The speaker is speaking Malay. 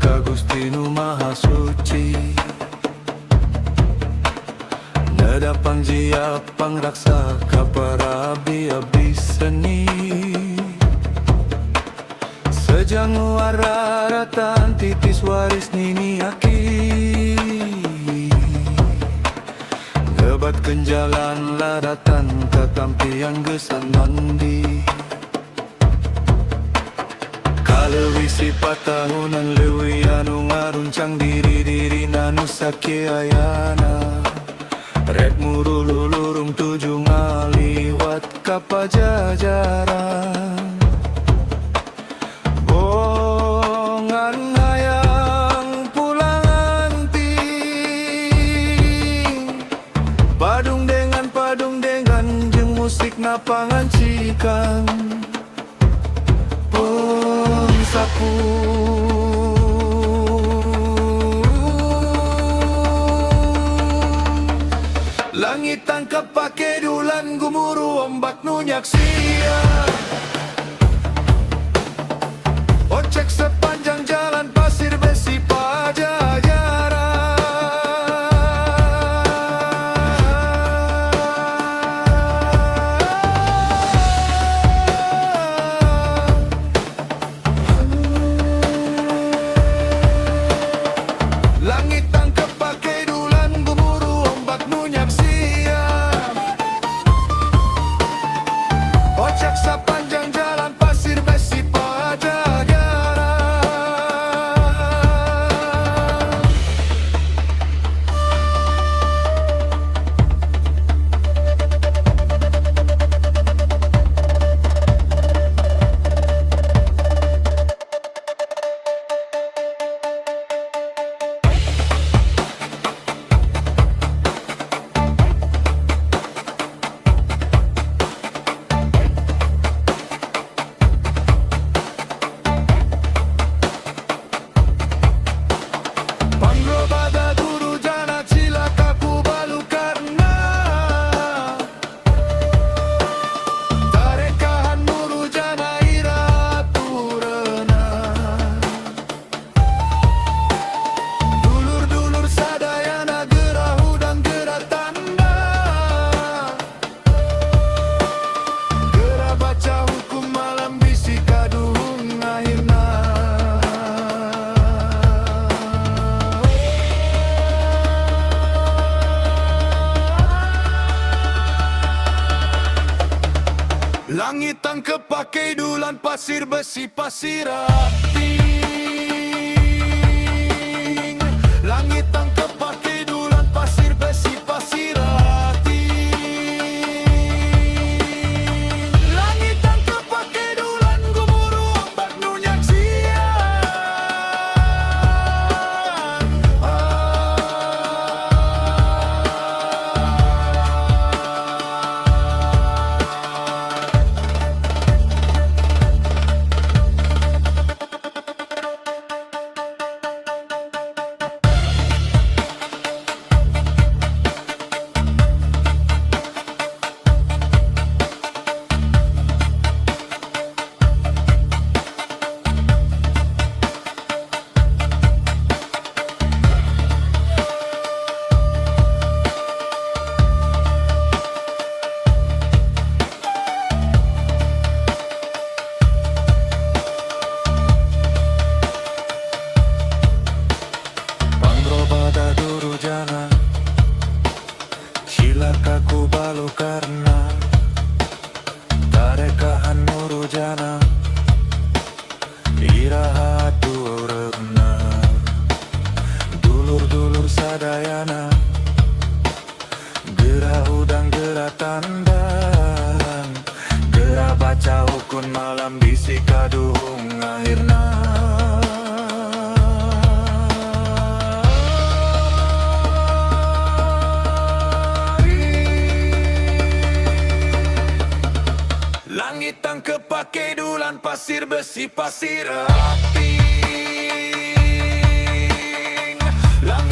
ka Gusti nu Maha Suci. Nada pangjiya pangraksa ka para abdi-abdi seni. Sejangu araratan titis waris nini aki. Ngebat kenjalan ladatan katampian gesan mandi. Kalewisi patahunan lewi anu ngaruncang diri nanu sakiayana. Red murululurung tuju ngaliwat ka Pajajaran. Bongan hayang pulang anting. Padung dengan jeung musik napangancikan. Sapu langit tangkap pake dulan gumuru ombak nu nyaksia. Ocek sepanjang jalan pasir besi Pajajaran. Langit tangkap pakai dulan gumuru ombak nu nyaksia. Ocak sepanjang jalan pasir besi Pajajaran. Pangrobada duru jana cilaka ku balu karna. Tarekahan nuru jana ira turena. Dulur-dulur sadayana gerah udang gerah tanda. Gerah baca hukum malam bisi kaduhung akhirna. Langit tangkep pakai dulan pasir besi pasir ating. Langit tangkep pakai dulan pasir besi pasir ating. Langit tangkep pakai dulan gumuru ombak nu nyaksian. Pangrobada duru jana cilaka ku balu karna. Tarekahan nuru jana iraha turena. Dulur-dulur sadayana gerah udang gerah tandang. Gerah baca hukum malam bisi kaduhung akhirna. Langit tangkep pakai dulan pasir besi pasir ating. Langit